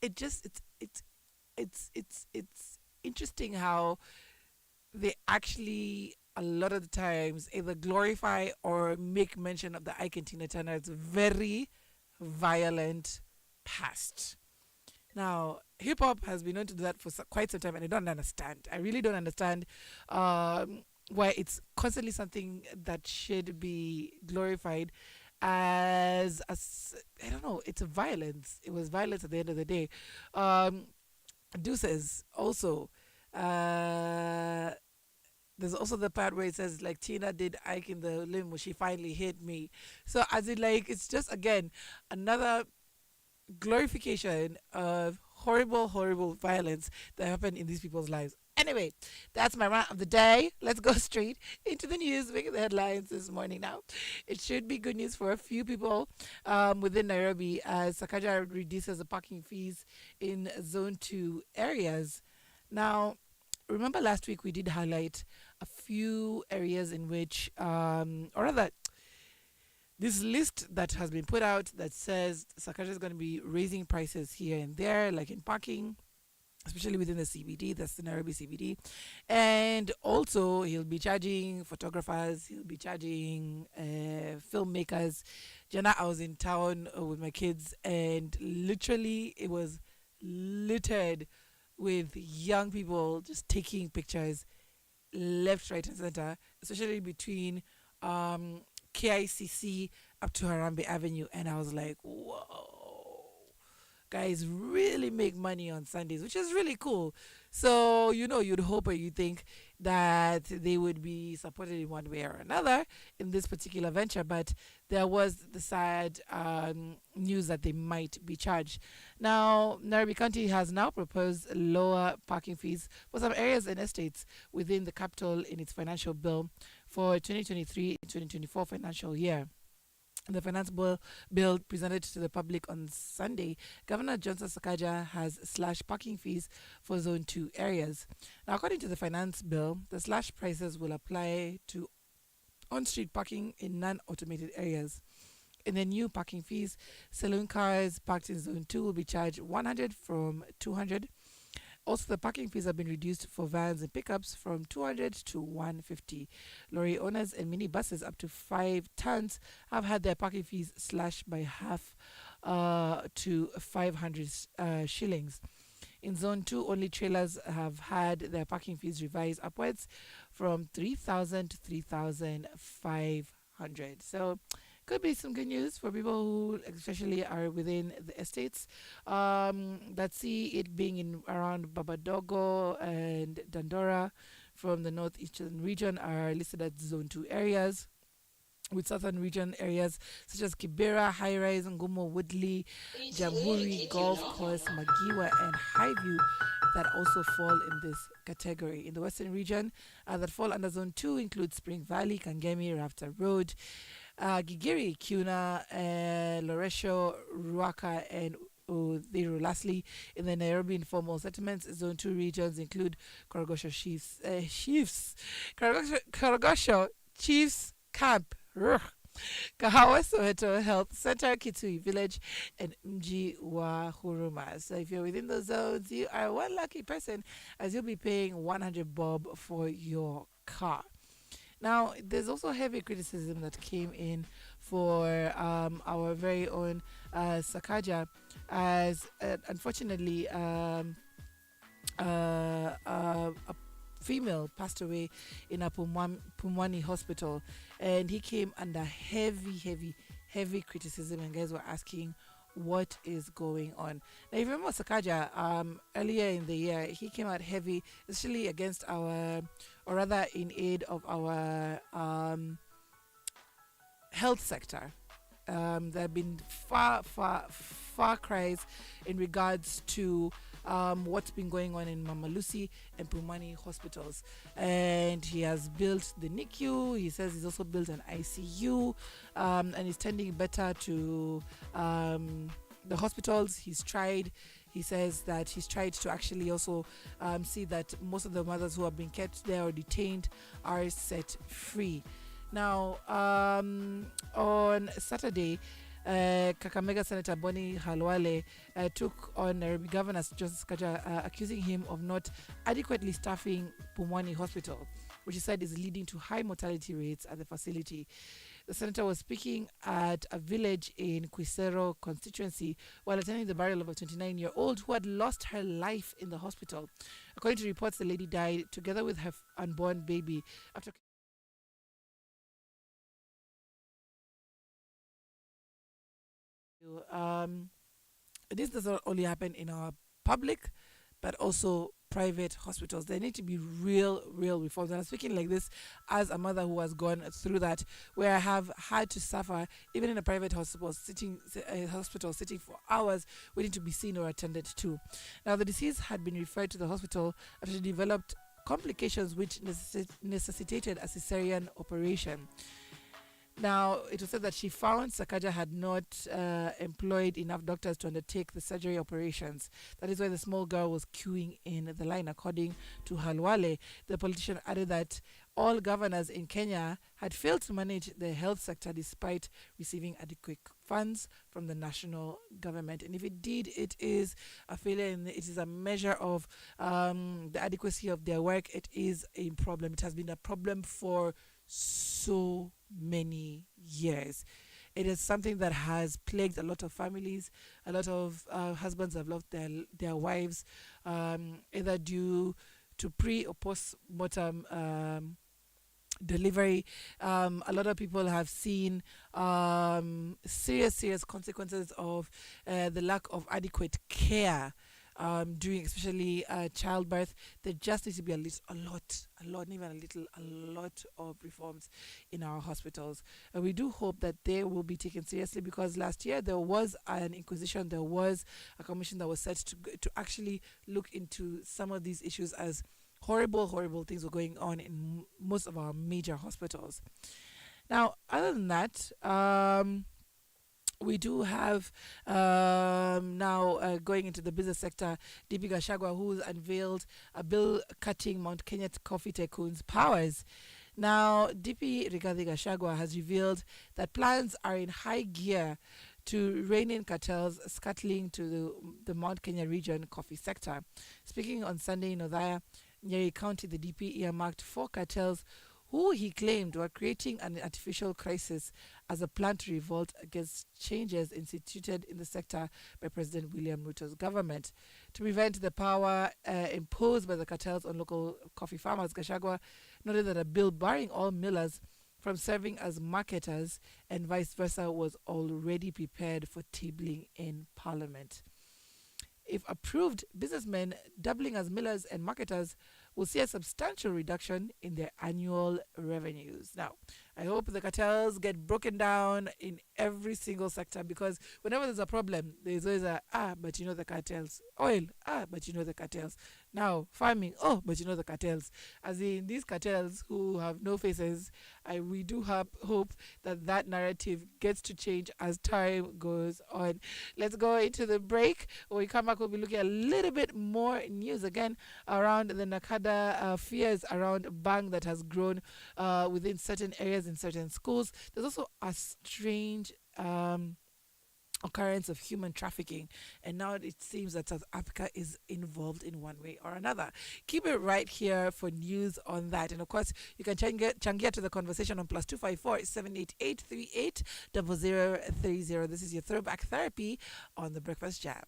it just it's interesting how they actually a lot of the times either glorify or make mention of the Ike and Tina Turner's very violent past. Now, hip hop has been known to do that for quite some time, and I don't understand. I really don't understand why it's constantly something that should be glorified as I don't know. It's a violence. It was violence at the end of the day. Um, Deuces also. Uh, there's also the part where it says like Tina did Ike in the limo. She finally hit me. So as it like it's just again another glorification of horrible, horrible violence that happened in these people's lives. Anyway, that's my rant of the day. Let's go straight into the news, making the headlines this morning now. It should be good news for a few people within Nairobi as Sakaja reduces the parking fees in Zone 2 areas. Now, remember last week we did highlight a few areas in which, or rather, this list that has been put out that says Sakaja is going to be raising prices here and there, like in parking, especially within the CBD, that's the Nairobi CBD. And also, he'll be charging photographers, he'll be charging filmmakers. Jana, I was in town with my kids, and literally, it was littered with young people just taking pictures left, right, and center, especially between um, KICC up to Harambe Avenue. And I was like, whoa, guys really make money on Sundays, which is really cool. So, you'd hope or you think that they would be supported in one way or another in this particular venture, but there was the sad news that they might be charged. Now, Nairobi County has now proposed lower parking fees for some areas and estates within the capital in its financial bill for 2023-2024 financial year. The bill presented to the public on Sunday, Governor Johnson Sakaja has slashed parking fees for Zone 2 areas. Now, according to the finance bill, the slashed prices will apply to on-street parking in non-automated areas. In the new parking fees, saloon cars parked in Zone 2 will be charged 100 from 200. Also, the parking fees have been reduced for vans and pickups from 200 to 150. Lorry owners and minibuses up to 5 tons have had their parking fees slashed by half to 500 shillings. In Zone 2, only trailers have had their parking fees revised upwards from 3,000 to 3,500. So, could be some good news for people who especially are within the estates that see it being in around Babadogo and Dandora from the northeastern region are listed as Zone 2 areas, with southern region areas such as Kibera, High Rise, Ngumo, Woodley, Jamhuri, Golf Course, Magiwa, and Highview that also fall in this category. In the western region, that fall under Zone 2 include Spring Valley, Kangemi, Rafter Road, Gigiri, Kuna, Loresho, Ruaka, and Udhiru. Lastly, in the Nairobi informal settlements, Zone 2 regions include Korogosho Chiefs Camp, Kahawa Soweto Health Center, Kitui Village, and Mji wa Huruma. So if you're within those zones, you are one lucky person as you'll be paying 100 bob for your car. Now, there's also heavy criticism that came in for our very own Sakaja, as unfortunately a female passed away in a Pumwani hospital, and he came under heavy criticism, and guys were asking what is going on. Now, if you remember Sakaja, earlier in the year, he came out heavy, especially against our, or rather in aid of our health sector. There have been far cries in regards to what's been going on in Mama Lucy and Pumani hospitals. And he has built the NICU. He says he's also built an ICU, and he's tending better to the hospitals. He says that he's tried to actually also see that most of the mothers who have been kept there or detained are set free. Now, on Saturday, Kakamega Senator Boni Halwale took on Nairobi Governor Joseph Kaja, accusing him of not adequately staffing Pumwani Hospital, which he said is leading to high mortality rates at the facility. The senator was speaking at a village in Quisero constituency while attending the burial of a 29-year-old who had lost her life in the hospital. According to reports, the lady died together with her unborn baby after. Um, this doesn't only happen in our public, but also private hospitals. There need to be real reforms. And I'm speaking like this as a mother who has gone through that, where I have had to suffer, even in a private hospital, sitting for hours waiting to be seen or attended to. Now, the deceased had been referred to the hospital after she developed complications which necessitated a cesarean operation. Now, it was said that she found Sakaja had not employed enough doctors to undertake the surgery operations. That is why the small girl was queuing in the line, according to Halwale. The politician added that all governors in Kenya had failed to manage the health sector despite receiving adequate funds from the national government. And if it did, it is a failure and it is a measure of the adequacy of their work. It is a problem. It has been a problem for so many years. It is something that has plagued a lot of families. A lot of husbands have lost their wives, either due to pre or post mortem delivery. A lot of people have seen serious consequences of the lack of adequate care during especially childbirth. There just needs to be a lot, not even a little, a lot of reforms in our hospitals. And we do hope that they will be taken seriously, because last year there was an inquisition, there was a commission that was set to actually look into some of these issues, as horrible things were going on in most of our major hospitals. Now, other than that, we do have now going into the business sector, DP Gashagwa, who's unveiled a bill cutting Mount Kenya coffee tycoons' powers. Now, DP Rigathi Gachagua has revealed that plans are in high gear to rein in cartels scuttling to the Mount Kenya region coffee sector. Speaking on Sunday in Othaya, Nyeri County, the DP earmarked 4 cartels who he claimed were creating an artificial crisis as a plan to revolt against changes instituted in the sector by President William Ruto's government. To prevent the power imposed by the cartels on local coffee farmers, Gachagua noted that a bill barring all millers from serving as marketers and vice versa was already prepared for tabling in Parliament. If approved, businessmen doubling as millers and marketers will see a substantial reduction in their annual revenues. Now, I hope the cartels get broken down in every single sector, because whenever there's a problem, there's always but you know the cartels. Oil, but you know the cartels. Now, farming, but you know the cartels. As in, these cartels who have no faces, we do have hope that that narrative gets to change as time goes on. Let's go into the break. When we come back, we'll be looking at a little bit more news again around the Nakada fears around bang that has grown within certain areas in certain schools. There's also a strange occurrence of human trafficking, and now it seems that South Africa is involved in one way or another. Keep it right here for news on that, and of course you can changia to the conversation on +254 788 38 0030. This is your Throwback Therapy on the Breakfast Jam.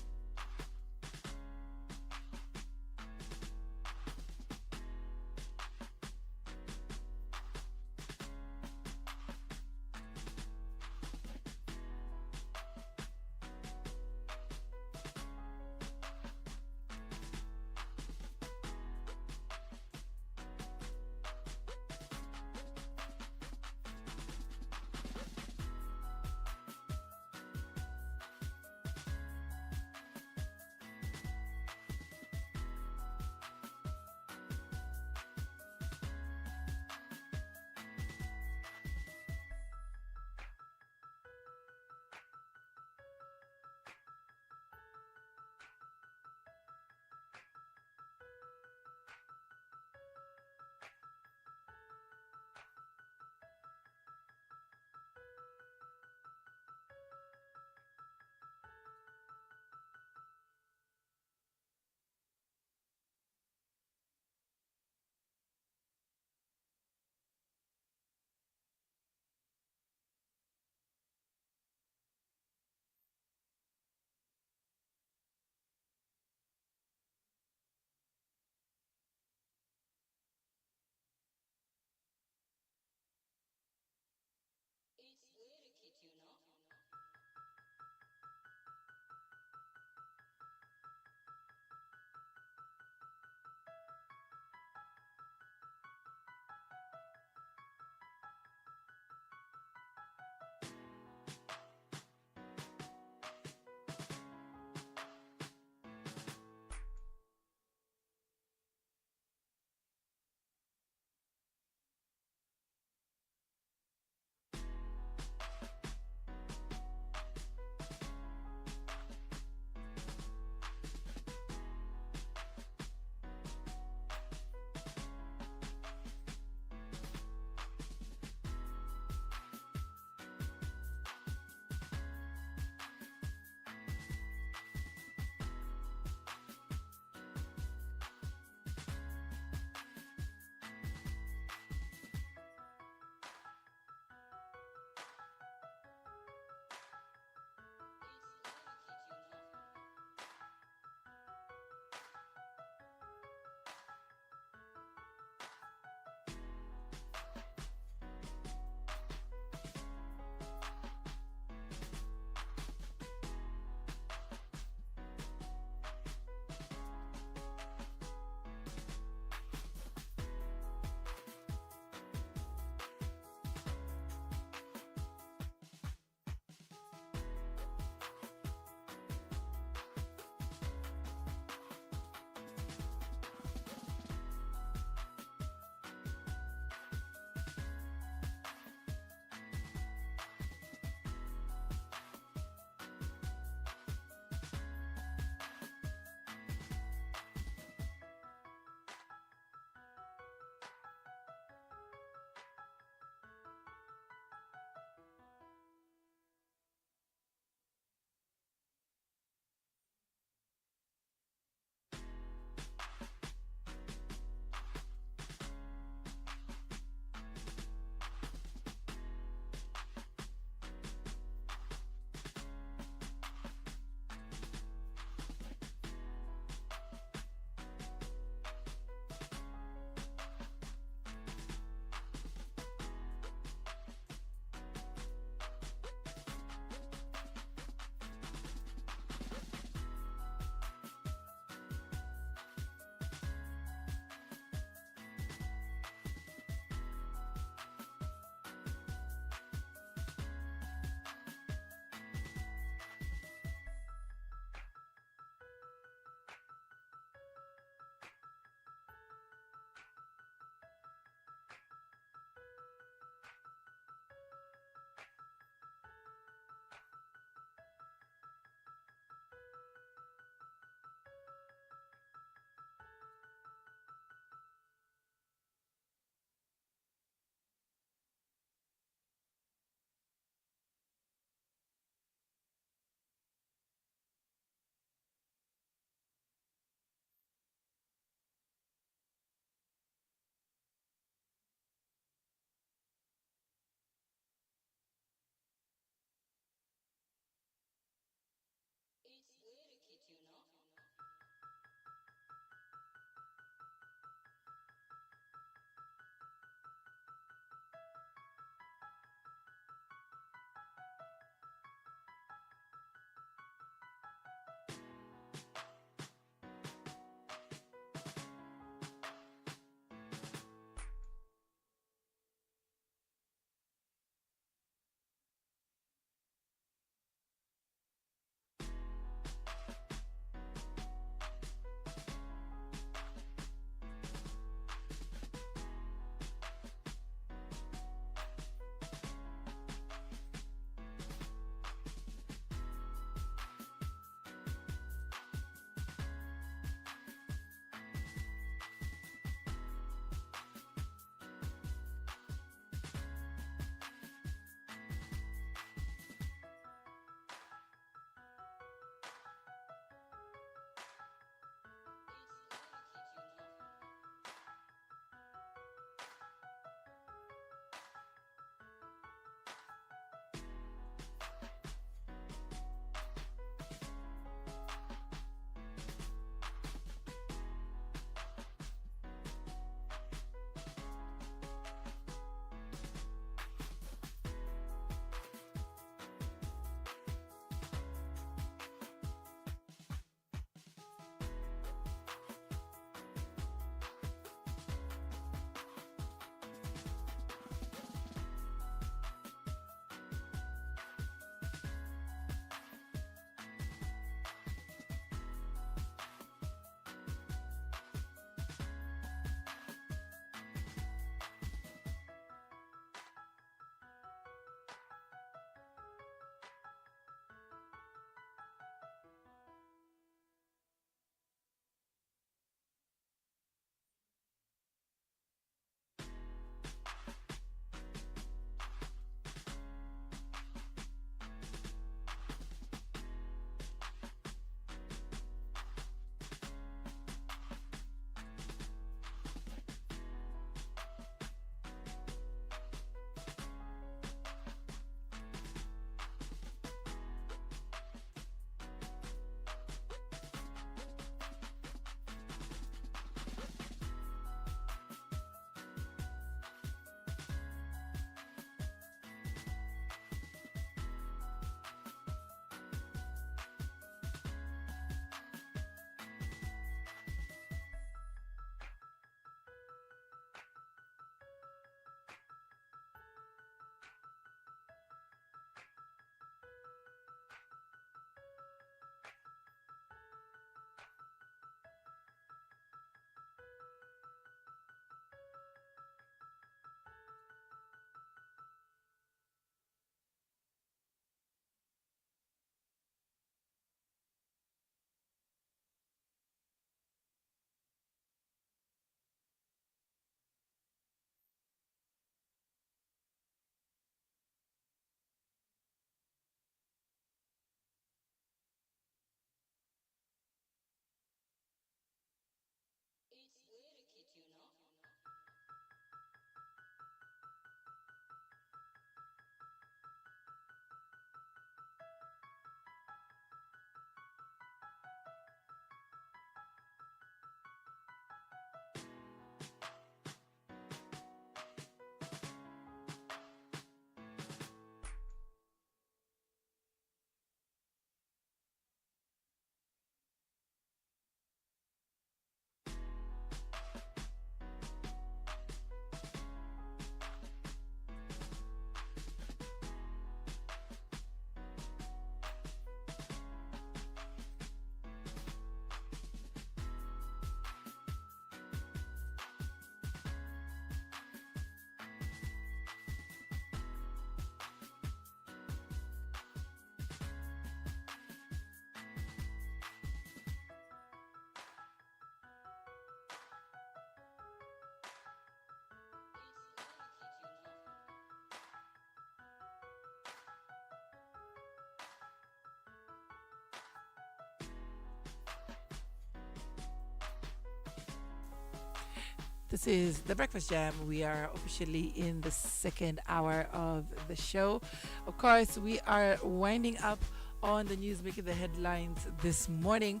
This is The Breakfast Jam. We are officially in the second hour of the show. Of course, we are winding up on the news making the headlines this morning.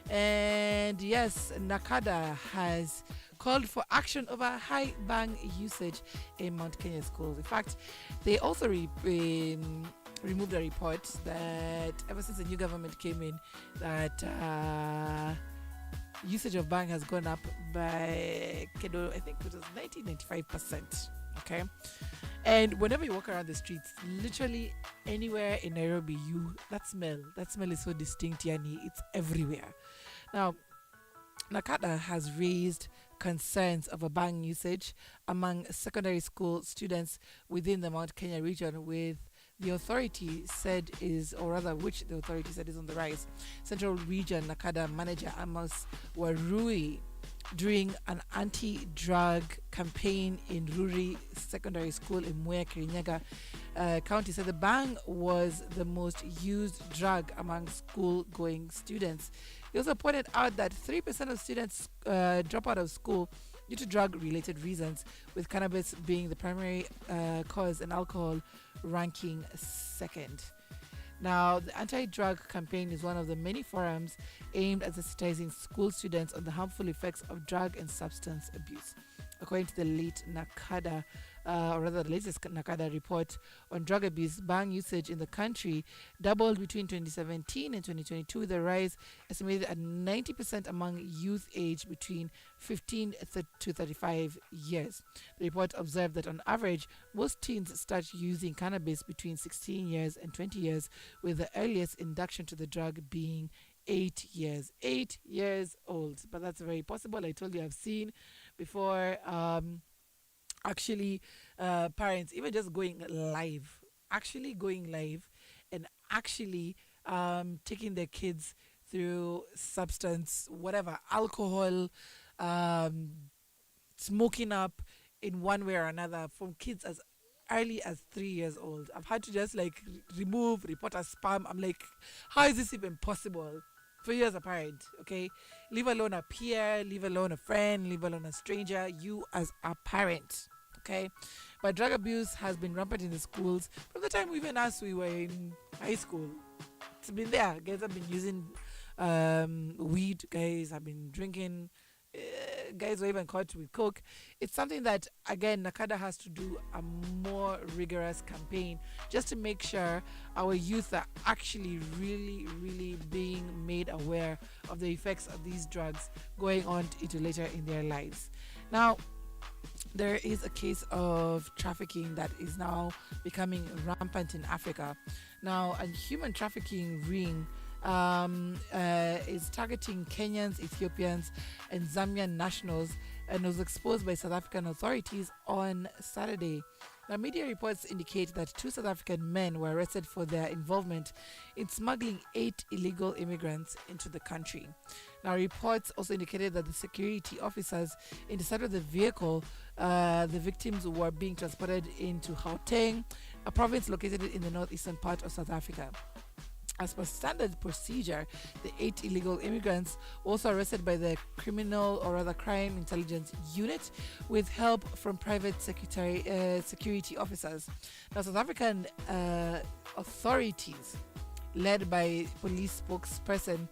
And yes, Nakada has called for action over high bang usage in Mount Kenya schools. In fact, they also removed a report that ever since the new government came in, that usage of bang has gone up by, I think it was 95%. Okay. And whenever you walk around the streets, literally anywhere in Nairobi, that smell is so distinct, Yani. It's everywhere. Now, Nakada has raised concerns of a bang usage among secondary school students within the Mount Kenya region, with the authority said is, or rather, which the authority said is on the rise. Central Region Nakada manager Amos Warui, during an anti-drug campaign in Ruri Secondary School in Mwea, Kirinyaga County, said the bang was the most used drug among school-going students. He also pointed out that 3% of students drop out of school due to drug-related reasons, with cannabis being the primary cause and alcohol ranking second. Now, the anti-drug campaign is one of the many forums aimed at sensitizing school students on the harmful effects of drug and substance abuse. According to the latest Nakada report on drug abuse, bang usage in the country doubled between 2017 and 2022, with a rise estimated at 90% among youth aged between 15 to 35 years. The report observed that on average, most teens start using cannabis between 16 years and 20 years, with the earliest induction to the drug being 8 years. 8 years old. But that's very possible. I told you I've seen before parents even just going live and actually taking their kids through substance, whatever, alcohol, smoking up in one way or another, from kids as early as 3 years old. I've had to just report as spam. I'm like, how is this even possible for you as a parent? Okay, leave alone a peer, leave alone a friend, leave alone a stranger, you as a parent. Okay, but drug abuse has been rampant in the schools from the time even as we were in high school. It's been there. Guys have been using weed. Guys have been drinking. Guys were even caught with coke. It's something that, again, Nakada has to do a more rigorous campaign just to make sure our youth are actually really, really being made aware of the effects of these drugs going on into later in their lives. Now, there is a case of trafficking that is now becoming rampant in Africa. Now, a human trafficking ring is targeting Kenyans, Ethiopians, and Zambian nationals, and was exposed by South African authorities on Saturday. Now, media reports indicate that 2 South African men were arrested for their involvement in smuggling 8 illegal immigrants into the country. Now, reports also indicated that the security officers intercepted the vehicle. The victims were being transported into Gauteng, a province located in the northeastern part of South Africa. As per standard procedure, the 8 illegal immigrants were also arrested by the Crime Intelligence Unit with help from private security officers. Now, South African authorities, led by police spokesperson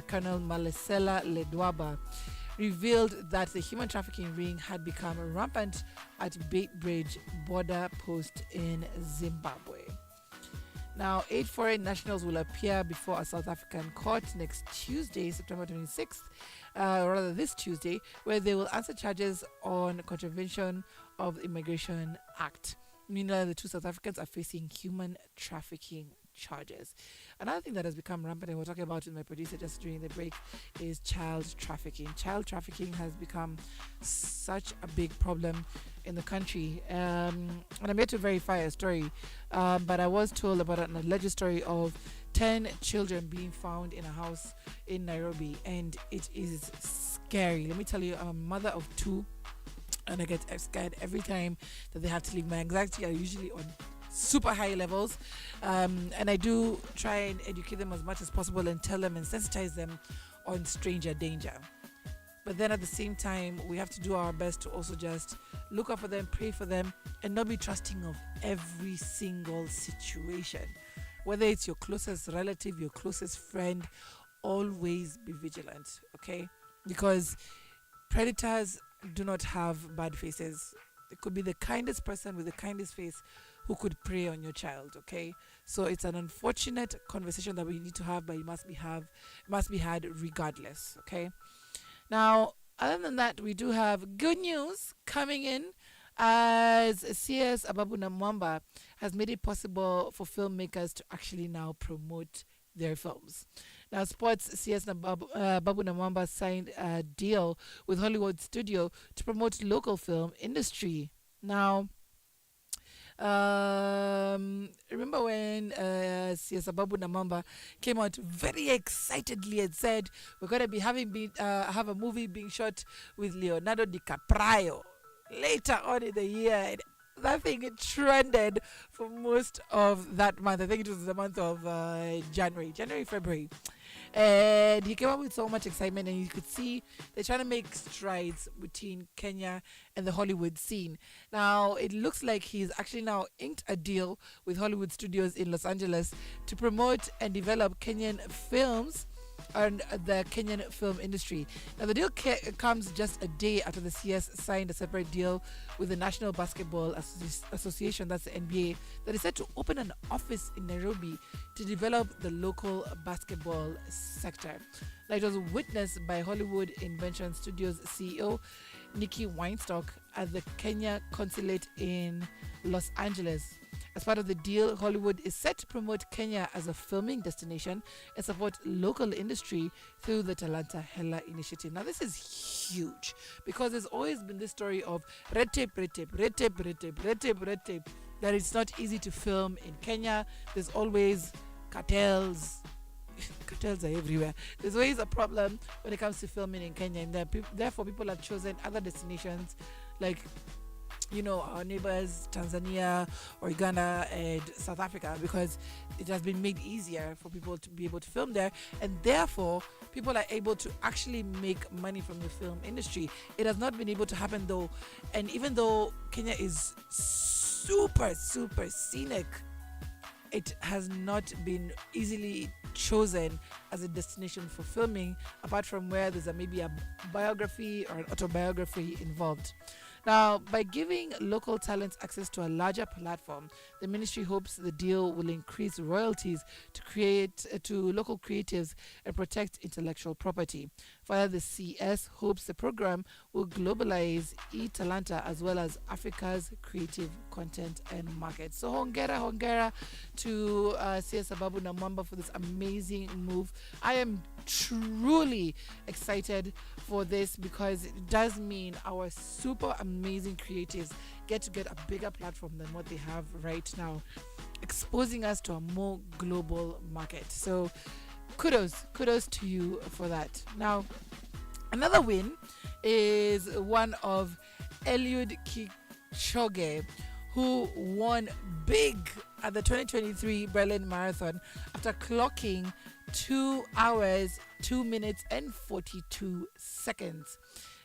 Colonel Malesela Ledwaba, revealed that the human trafficking ring had become rampant at Beitbridge border post in Zimbabwe. Now, 8 foreign nationals will appear before a South African court next Tuesday, September 26th, this Tuesday, where they will answer charges on contravention of the Immigration Act. Meanwhile, the 2 South Africans are facing human trafficking charges. Another thing that has become rampant, and we're talking about with my producer just during the break, is child trafficking. Child trafficking has become such a big problem in the country, and I'm yet to verify a story, but I was told about an alleged story of 10 children being found in a house in Nairobi, and it is scary. Let me tell you, I'm a mother of 2, and I get scared every time that they have to leave. My anxiety are usually on super high levels, and I do try and educate them as much as possible and tell them and sensitize them on stranger danger. But then at the same time, we have to do our best to also just look out for them, pray for them, and not be trusting of every single situation. Whether it's your closest relative, your closest friend, always be vigilant, okay? Because predators do not have bad faces. It could be the kindest person with the kindest face who could prey on your child, okay? So it's an unfortunate conversation that we need to have, but it must be had regardless, okay? Now, other than that, we do have good news coming in as CS Ababu Namwamba has made it possible for filmmakers to actually now promote their films. Now, Sports CS Babu Namwamba signed a deal with Hollywood Studio to promote local film industry. Now, remember when CS Babu Namwamba came out very excitedly and said we're going to be have a movie being shot with Leonardo DiCaprio later on in the year. And that thing trended for most of that month. I think it was the month of January, February. And he came up with so much excitement, and you could see they're trying to make strides between Kenya and the Hollywood scene. Now, it looks like he's actually now inked a deal with Hollywood Studios in Los Angeles to promote and develop Kenyan films and the Kenyan film industry. Now, the deal comes just a day after the CS signed a separate deal with the National Basketball Association, that's the NBA, that is set to open an office in Nairobi to develop the local basketball sector. Now, it was witnessed by Hollywood Invention Studios CEO Nikki Weinstock at the Kenya consulate in Los Angeles. As part of the deal, Hollywood is set to promote Kenya as a filming destination and support local industry through the Talanta Hela initiative. Now, this is huge because there's always been this story of red tape, that it's not easy to film in Kenya. There's always cartels. Cartels are everywhere. There's always a problem when it comes to filming in Kenya, and therefore people have chosen other destinations like our neighbors Tanzania or Uganda and South Africa, because it has been made easier for people to be able to film there, and therefore people are able to actually make money from the film industry. It has not been able to happen though, and even though Kenya is super scenic, it has not been easily chosen as a destination for filming, apart from where there's maybe a biography or an autobiography involved. Now, by giving local talents access to a larger platform, the ministry hopes the deal will increase royalties to local creatives and protect intellectual property. Further, the CS hopes the program will globalize e-Talanta as well as Africa's creative content and market. So, hongera to CS Ababu Namwamba for this amazing move. I am truly excited for this because it does mean our super amazing creatives get a bigger platform than what they have right now, exposing us to a more global market. So kudos to you for that. Now, another win is one of Eliud Kipchoge, who won big at the 2023 Berlin Marathon after clocking 2 hours, 2 minutes and 42 seconds.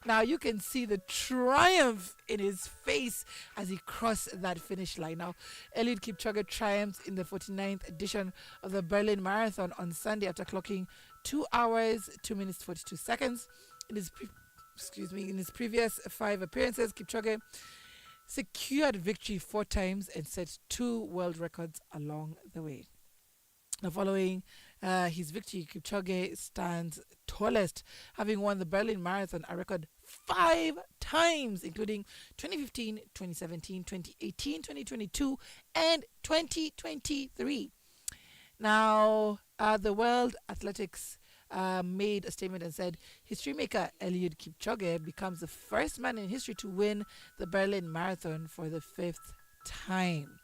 Now you can see the triumph in his face as he crossed that finish line. Now, Eliud Kipchoge triumphed in the 49th edition of the Berlin Marathon on Sunday after clocking 2 hours, 2 minutes 42 seconds. In his previous 5 appearances, Kipchoge secured victory 4 times and set 2 world records along the way. Now, following his victory, Kipchoge stands tallest, having won the Berlin Marathon a record 5 times, including 2015, 2017, 2018, 2022, and 2023. Now, the World Athletics made a statement and said history maker Eliud Kipchoge becomes the first man in history to win the Berlin Marathon for the 5th time.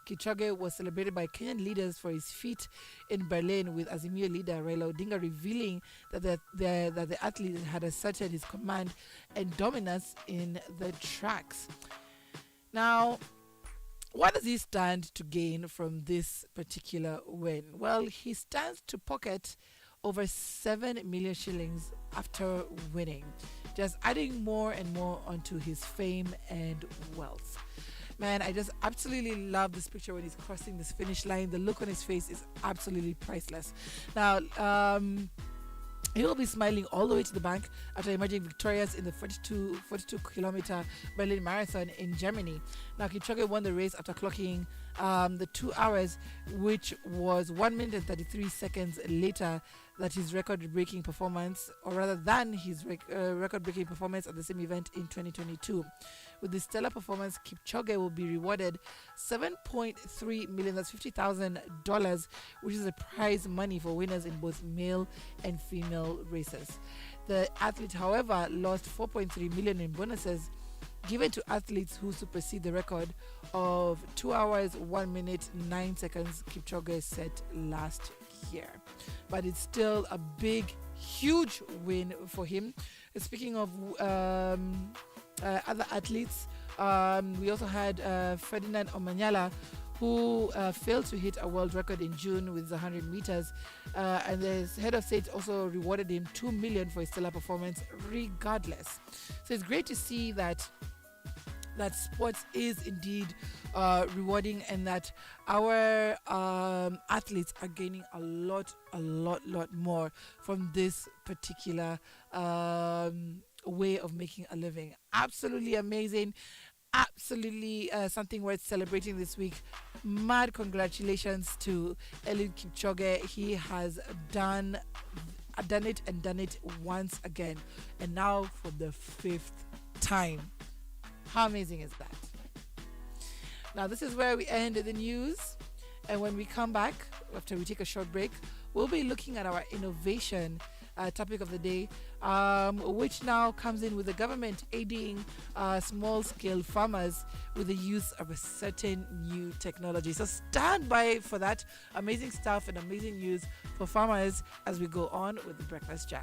Kipchoge was celebrated by Kenyan leaders for his feat in Berlin, with Azimio leader Raila Odinga revealing that the athlete had asserted his command and dominance in the tracks. Now, what does he stand to gain from this particular win? Well, he stands to pocket over 7 million shillings after winning, just adding more and more onto his fame and wealth. Man, I just absolutely love this picture when he's crossing this finish line. The look on his face is absolutely priceless. Now, he will be smiling all the way to the bank after emerging victorious in the 42 kilometer Berlin Marathon in Germany. Now, Kipchoge won the race after clocking the 2 hours, which was 1 minute and 33 seconds later that his record-breaking performance, or rather than his record-breaking performance at the same event in 2022. With this stellar performance, Kipchoge will be rewarded 7.3 million, that's $50,000, which is a prize money for winners in both male and female races. The athlete, however, lost 4.3 million in bonuses given to athletes who supersede the record of 2 hours, 1 minute, 9 seconds Kipchoge set last year. But it's still a big, huge win for him. Speaking of other athletes, we also had Ferdinand Omanyala, who failed to hit a world record in June with the 100 meters. And the head of state also rewarded him 2 million for his stellar performance regardless. So it's great to see that sports is indeed rewarding, and that our athletes are gaining a lot more from this particular way of making a living. Absolutely amazing. Absolutely something worth celebrating this week. Mad congratulations to Eliud Kipchoge. He has done it once again, and now for the 5th time. How amazing is that? Now, this is where we end the news. And when we come back, after we take a short break, we'll be looking at our innovation topic of the day, which now comes in with the government aiding small-scale farmers with the use of a certain new technology. So stand by for that amazing stuff and amazing news for farmers as we go on with the Breakfast Jam.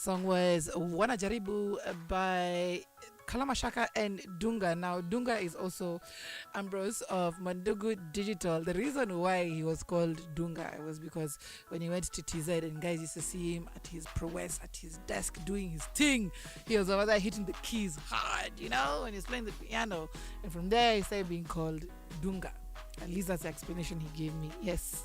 Song was Wana Jaribu by Kalamashaka and Dunga. Now, Dunga is also Ambrose of Mandugu Digital. The reason why he was called Dunga was because when he went to TZ and guys used to see him at his prowess, at his desk doing his thing, he was over there hitting the keys hard, when he's playing the piano. And from there, he started being called Dunga. At least that's the explanation he gave me. Yes.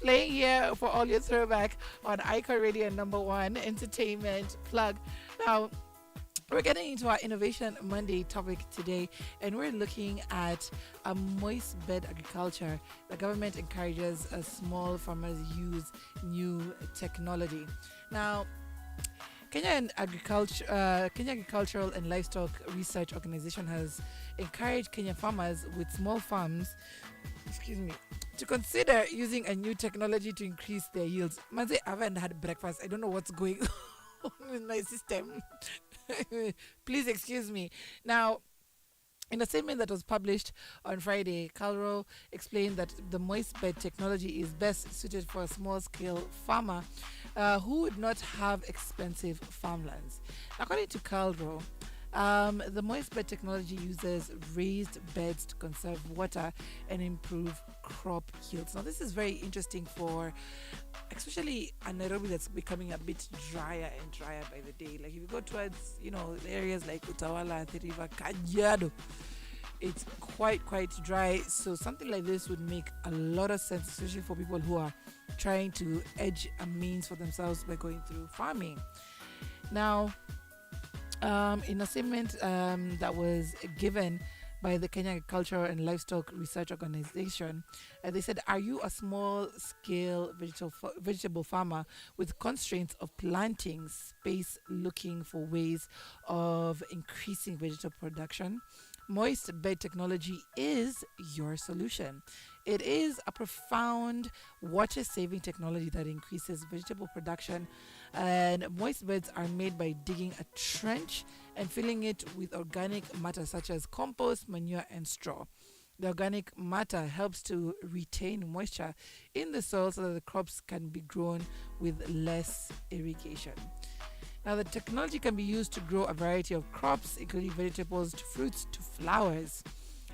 Playing here for all your throwback on Icon Radio #1 Entertainment Plug. Now, we're getting into our Innovation Monday topic today, and we're looking at a moist bed agriculture. The government encourages small farmers use new technology. Now, Kenya Agricultural and Livestock Research Organization has encouraged Kenya farmers with small farms, to consider using a new technology to increase their yields. Manze, I haven't had breakfast. I don't know what's going on with my system. Please excuse me. Now, in a statement that was published on Friday, Calro explained that the moist bed technology is best suited for a small-scale farmer who would not have expensive farmlands. According to Calro, the moist bed technology uses raised beds to conserve water and improve crop yields. Now, this is very interesting for especially a Nairobi that's becoming a bit drier and drier by the day. Like if you go towards, the areas like Utawala, Athi River, Kajiado, it's quite dry. So something like this would make a lot of sense, especially for people who are trying to edge a means for themselves by going through farming. Now, in a statement that was given by the Kenya Agricultural and Livestock Research Organization, they said, are you a small-scale vegetable farmer with constraints of planting space looking for ways of increasing vegetable production? Moist bed technology is your solution. It is a profound water-saving technology that increases vegetable production, and moist beds are made by digging a trench and filling it with organic matter such as compost, manure, and straw. The organic matter helps to retain moisture in the soil so that the crops can be grown with less irrigation. Now, the technology can be used to grow a variety of crops, including vegetables to fruits to flowers.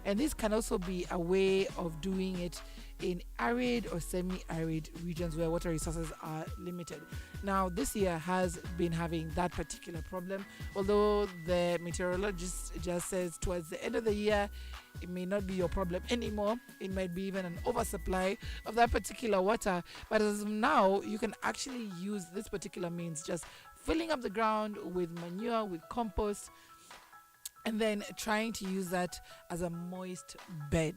And this can also be a way of doing it in arid or semi-arid regions where water resources are limited. Now, this year has been having that particular problem, although the meteorologist just says towards the end of the year, it may not be your problem anymore. It might be even an oversupply of that particular water. But as of now, you can actually use this particular means, just filling up the ground with manure, with compost, and then trying to use that as a moist bed.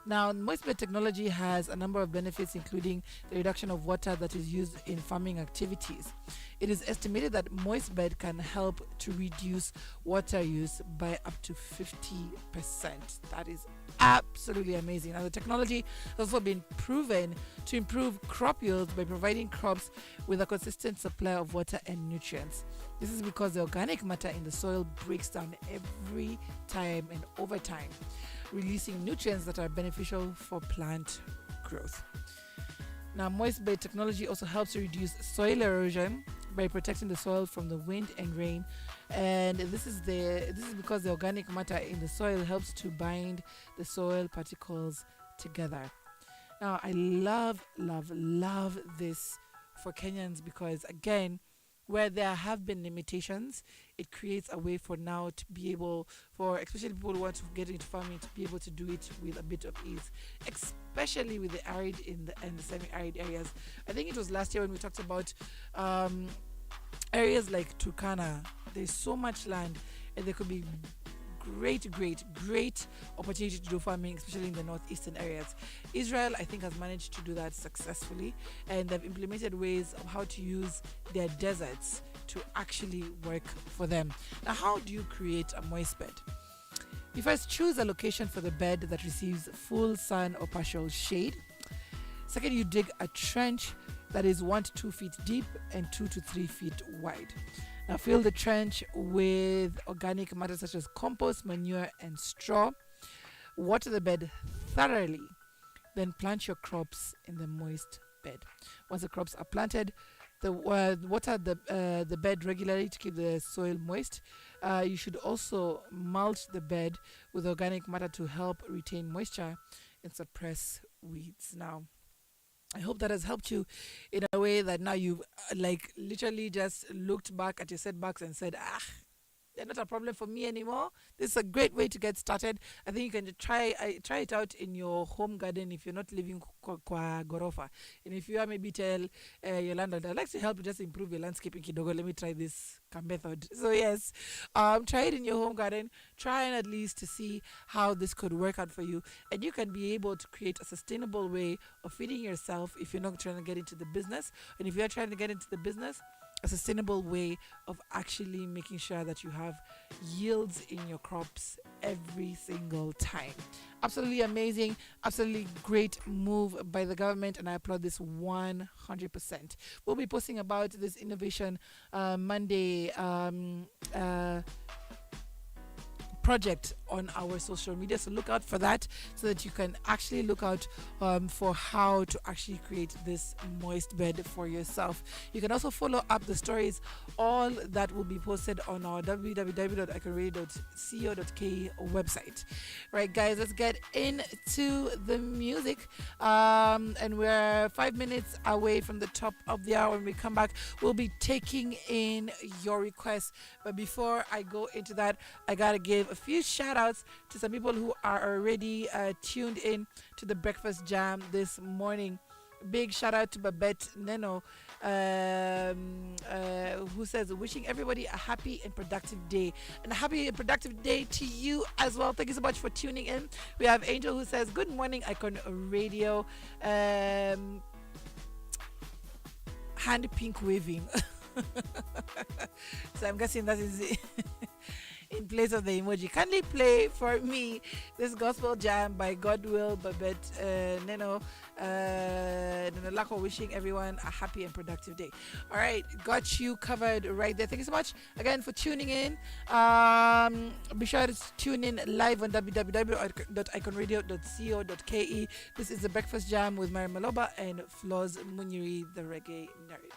Now, moist bed technology has a number of benefits, including the reduction of water that is used in farming activities. It is estimated that moist bed can help to reduce water use by up to 50%. That is absolutely amazing. Now, the technology has also been proven to improve crop yields by providing crops with a consistent supply of water and nutrients. This is because the organic matter in the soil breaks down every time and over time, releasing nutrients that are beneficial for plant growth. Now, moist bed technology also helps to reduce soil erosion by protecting the soil from the wind and rain, and this is because the organic matter in the soil helps to bind the soil particles together. Now, I love this for Kenyans because, again, where there have been limitations, it creates a way for now to be able, for especially people who want to get into farming, to be able to do it with a bit of ease, especially with the arid and the semi-arid areas. I think it was last year when we talked about areas like Turkana. There's so much land, and there could be great opportunity to do farming, especially in the northeastern areas. Israel, I think, has managed to do that successfully, and they've implemented ways of how to use their deserts to actually work for them. Now, how do you create a moist bed? You first choose a location for the bed that receives full sun or partial shade. Second, you dig a trench that is 1 to 2 feet deep and 2 to 3 feet wide. Now, fill the trench with organic matter such as compost, manure, and straw. Water the bed thoroughly. Then plant your crops in the moist bed. Once the crops are planted, water the bed regularly to keep the soil moist. You should also mulch the bed with organic matter to help retain moisture and suppress weeds. Now, I hope that has helped you in a way that now you've like literally just looked back at your setbacks and said, ah, they're not a problem for me anymore. This is a great way to get started. I think you can try it out in your home garden if you're not living kwa gorofa. And if you are maybe tell your landlord, I'd like to help you just improve your landscaping kidogo. Let me try this method. So yes, try it in your home garden. Try and at least to see how this could work out for you, and you can be able to create a sustainable way of feeding yourself if you're not trying to get into the business, and if you're trying to get into the business, a sustainable way of actually making sure that you have yields in your crops every single time. Absolutely amazing, absolutely great move by the government, and I applaud this 100%. We'll be posting about this innovation Monday project on our social media, so look out for that so that you can actually look out for how to actually create this moist bed for yourself. You can also follow up the stories, all that will be posted on our www.iconradio.co.ke website. Right, guys, let's get into the music, and we're 5 minutes away from the top of the hour. When we come back, we'll be taking in your requests, but before I go into that, I gotta give a few shout outs to some people who are already tuned in to the breakfast jam this morning. Big shout out to Babette Neno, who says, wishing everybody a happy and productive day. And a happy and productive day to you as well. Thank you so much for tuning in. We have Angel who says, good morning, Icon Radio. Hand pink waving. So I'm guessing that is it. In place of the emoji. Kindly play for me this gospel jam by Godwill Babette Neno Lako, wishing everyone a happy and productive day. All right, got you covered right there. Thank you so much again for tuning in. Be sure to tune in live on www.iconradio.co.ke. This is the Breakfast Jam with Myra Maloba and Flozz Munyiri, the reggae nerd.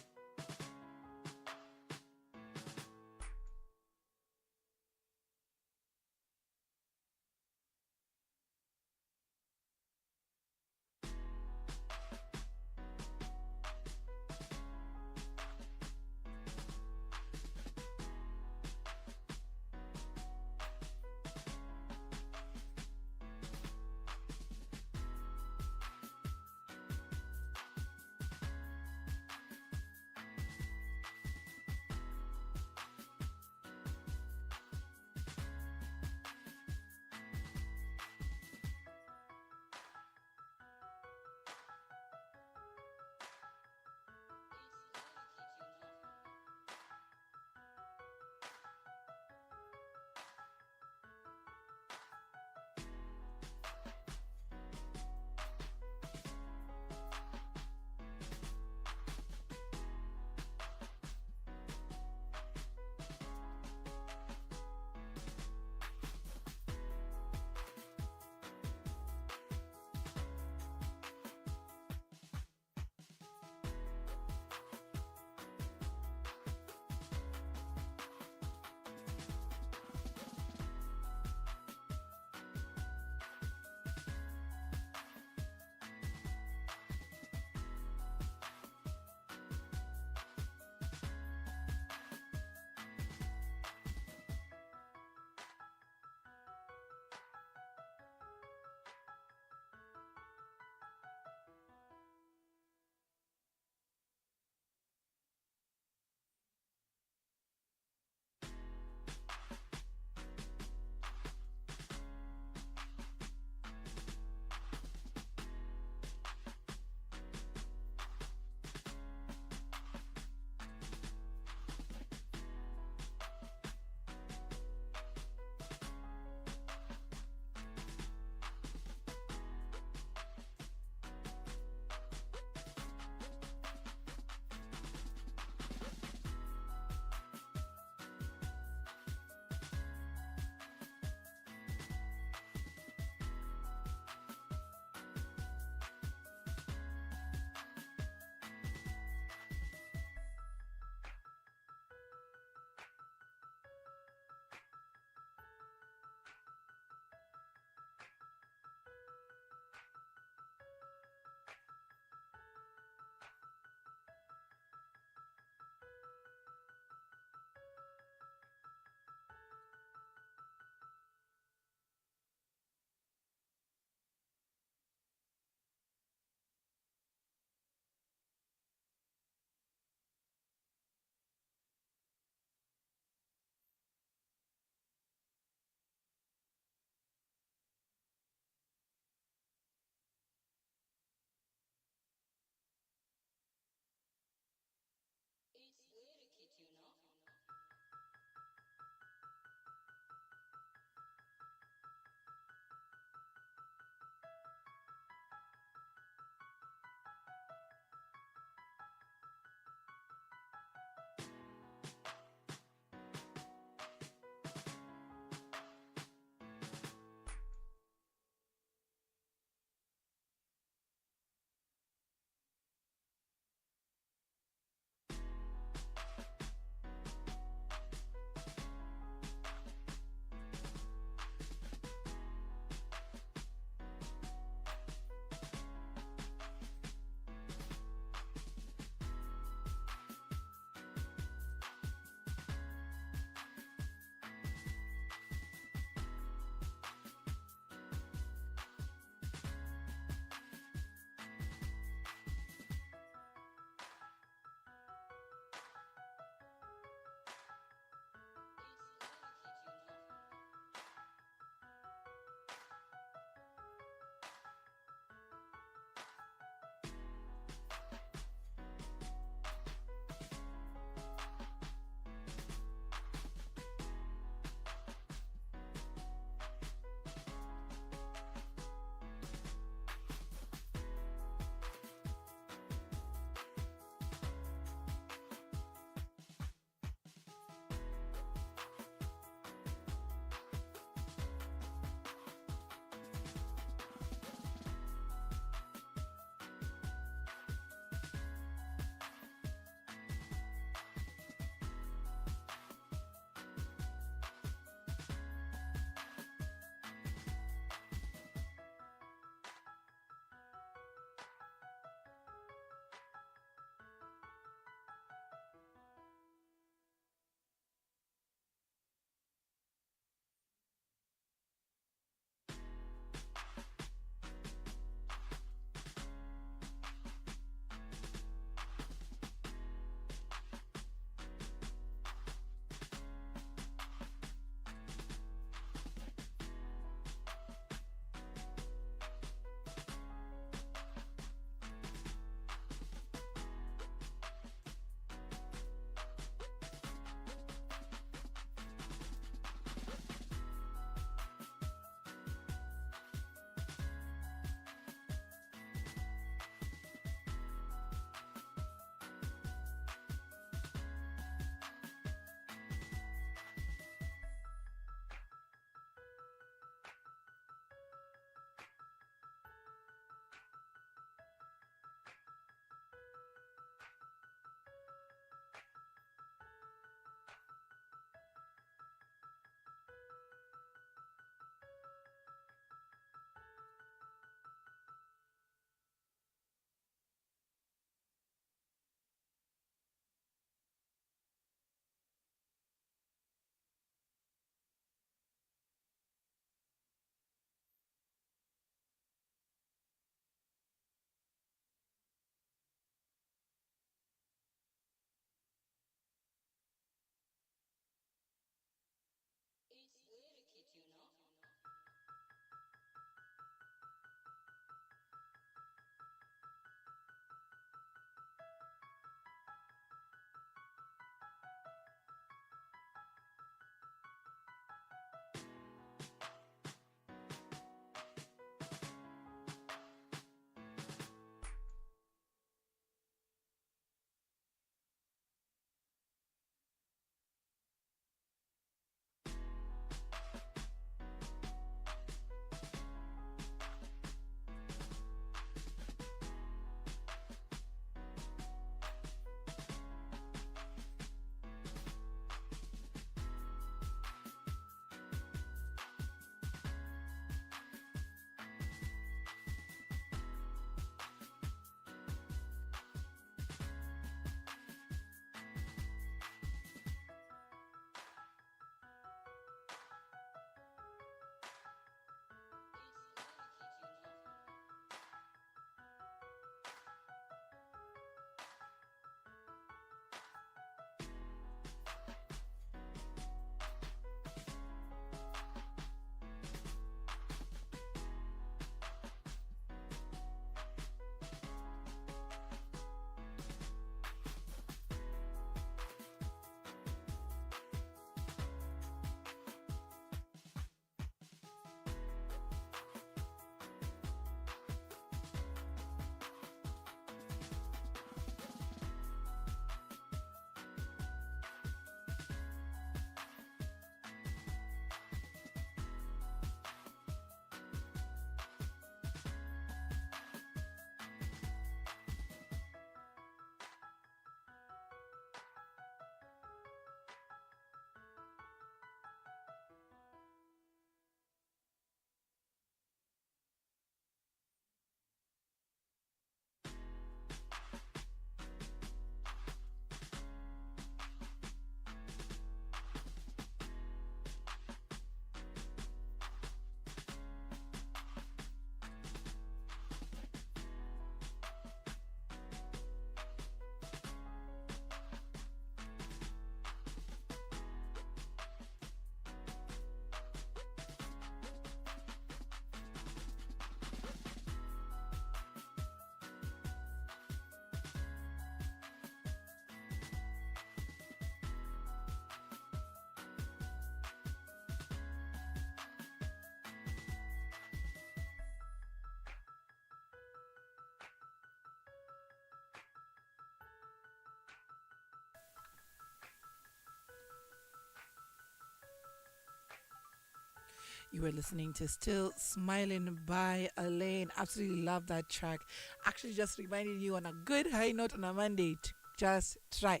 You were listening to Still Smiling by Elaine. Absolutely love that track. Actually, just reminding you on a good high note on a Monday to just try,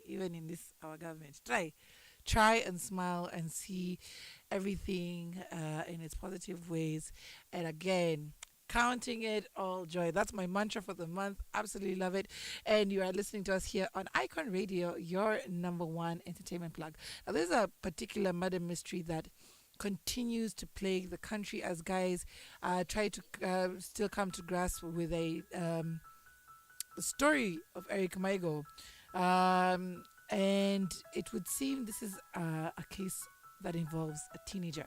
even in this our government. Try and smile and see everything in its positive ways. And again, counting it all joy. That's my mantra for the month. Absolutely love it. And you are listening to us here on Icon Radio, your number one entertainment plug. Now, there's a particular murder mystery that continues to plague the country as guys try to still come to grasp with the story of Eric Maigo. And it would seem this is a case that involves a teenager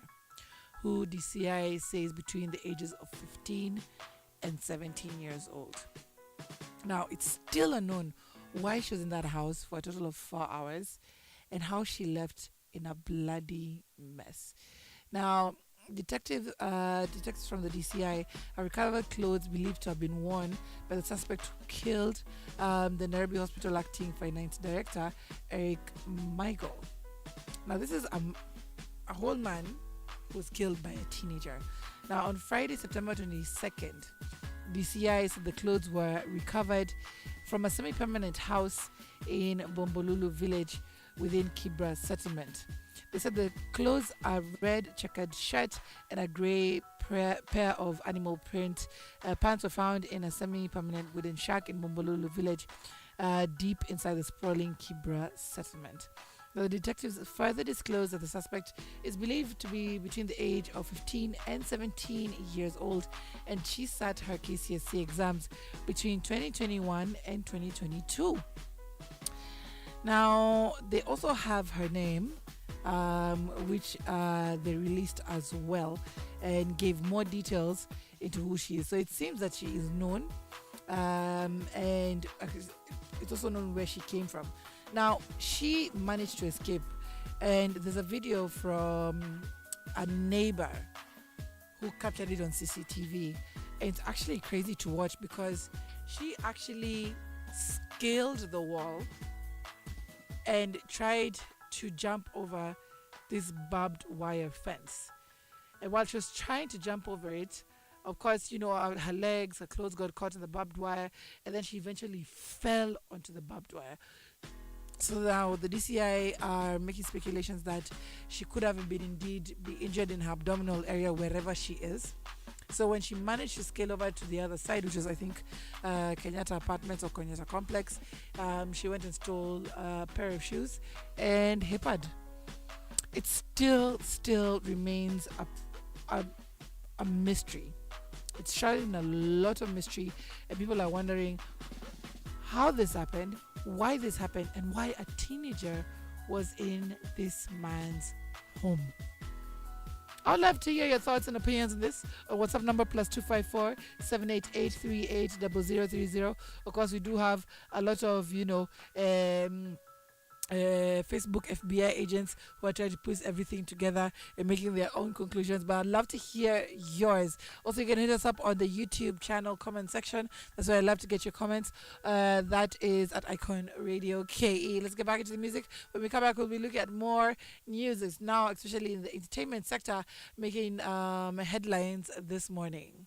who DCI says between the ages of 15 and 17 years old. Now, it's still unknown why she was in that house for a total of 4 hours and how she left in a bloody mess. Now, detectives from the DCI have recovered clothes believed to have been worn by the suspect who killed the Nairobi Hospital acting finance director, Eric Michael. Now, this is a whole man who was killed by a teenager. Now, on Friday, September 22nd, DCI said the clothes were recovered from a semi-permanent house in Bombolulu village within Kibra settlement. They said the clothes are red checkered shirt and a grey pair of animal print. Pants were found in a semi-permanent wooden shack in Bombolulu village, deep inside the sprawling Kibra settlement. Now, the detectives further disclosed that the suspect is believed to be between the age of 15 and 17 years old, and she sat her KCSE exams between 2021 and 2022. Now, they also have her name, which they released as well and gave more details into who she is. So it seems that she is known, and it's also known where she came from. Now, she managed to escape, and there's a video from a neighbor who captured it on CCTV. And it's actually crazy to watch because she actually scaled the wall and tried to jump over this barbed wire fence. And while she was trying to jump over it, of course, her legs, her clothes got caught in the barbed wire, and then she eventually fell onto the barbed wire. So now the DCI are making speculations that she could have be injured in her abdominal area wherever she is. So when she managed to scale over to the other side, which is I think Kenyatta Apartments or Kenyatta Complex, she went and stole a pair of shoes and hipad. It still remains a mystery. It's shrouded in a lot of mystery, and people are wondering how this happened, why this happened, and why a teenager was in this man's home. I'd love to hear your thoughts and opinions on this. Our WhatsApp number +254 788 380030. Of course, we do have a lot of Facebook FBI agents who are trying to put everything together and making their own conclusions, but I'd love to hear yours. Also, you can hit us up on the YouTube channel comment section. That's where I'd love to get your comments. That is at Icon Radio KE. Let's get back into the music. When we come back, we'll be looking at more news. It's now, especially in the entertainment sector, making headlines this morning.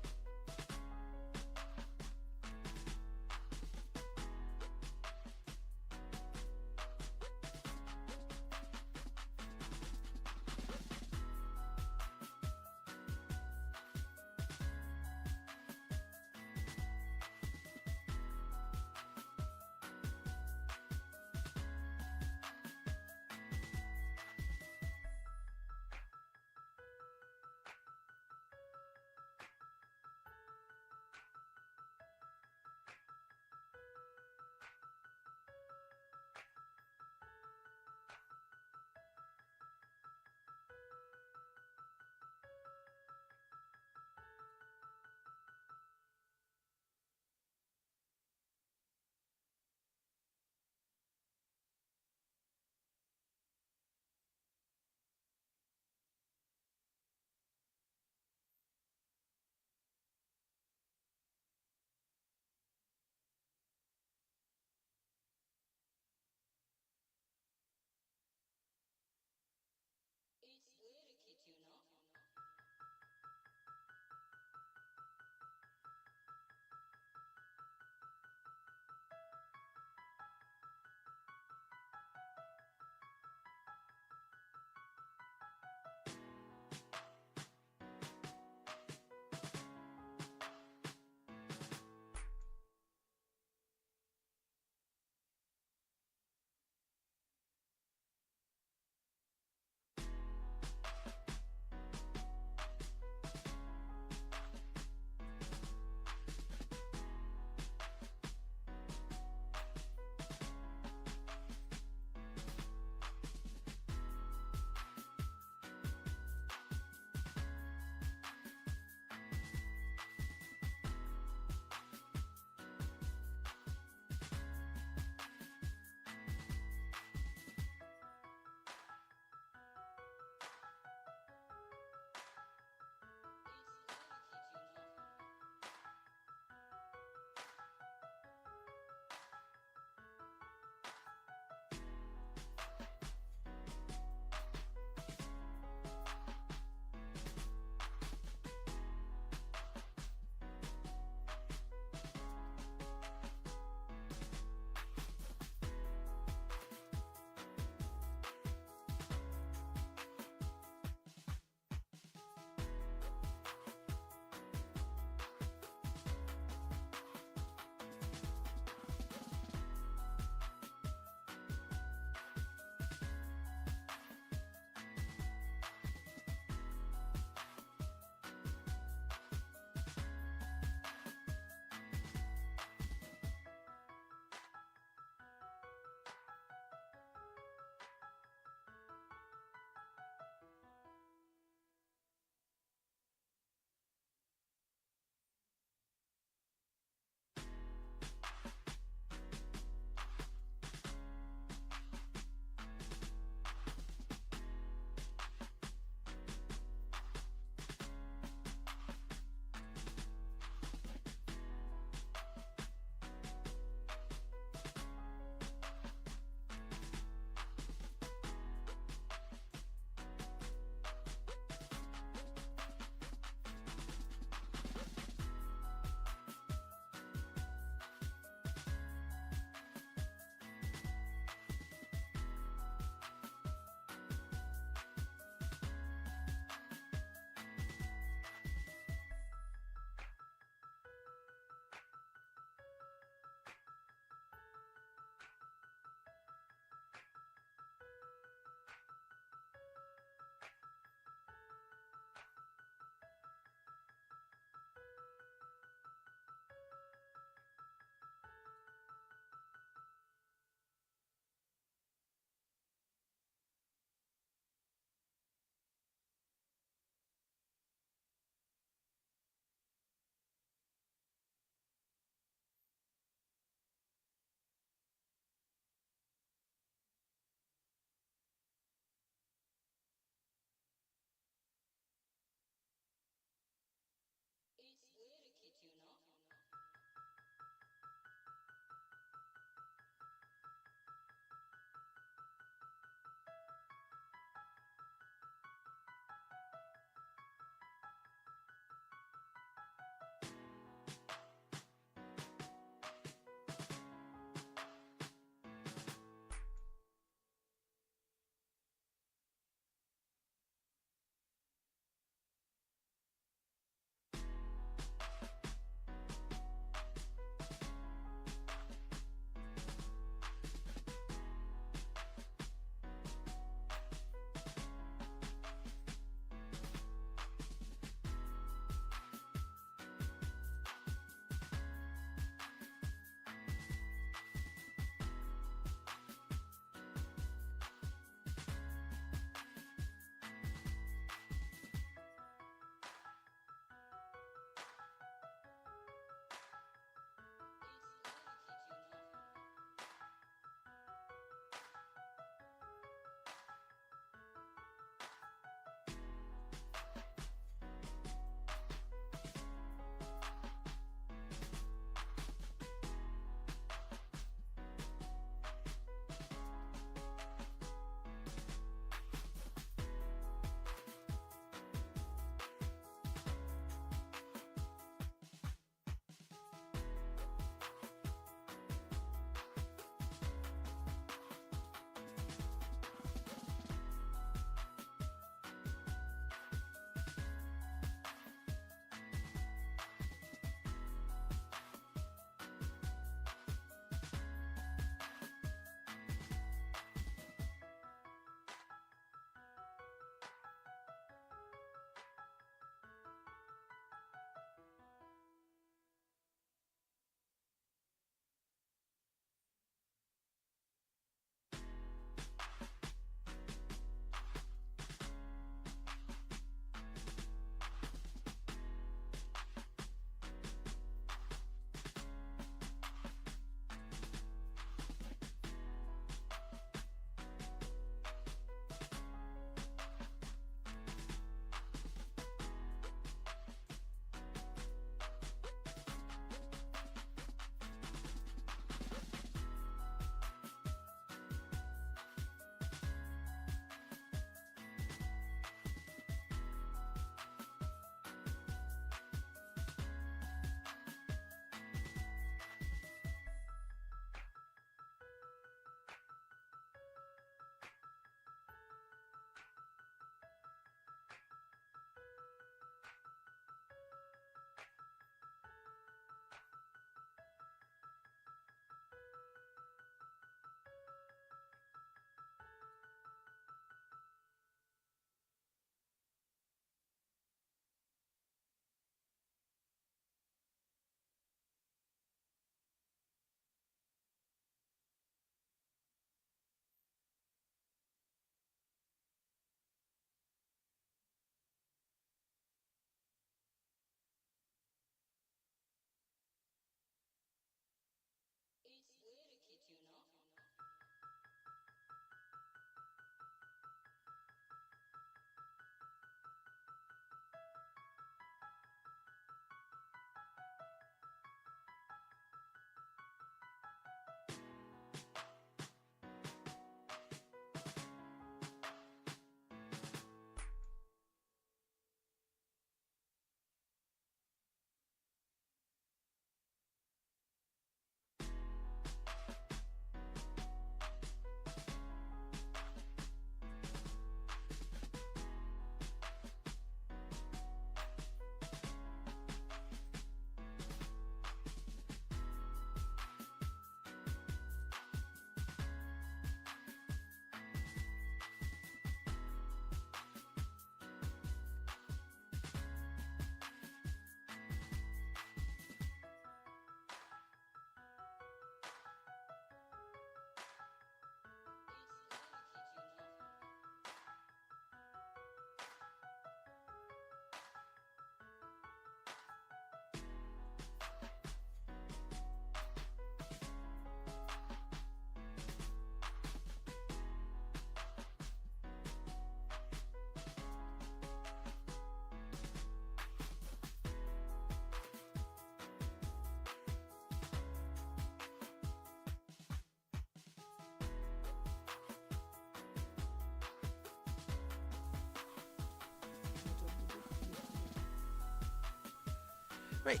Right.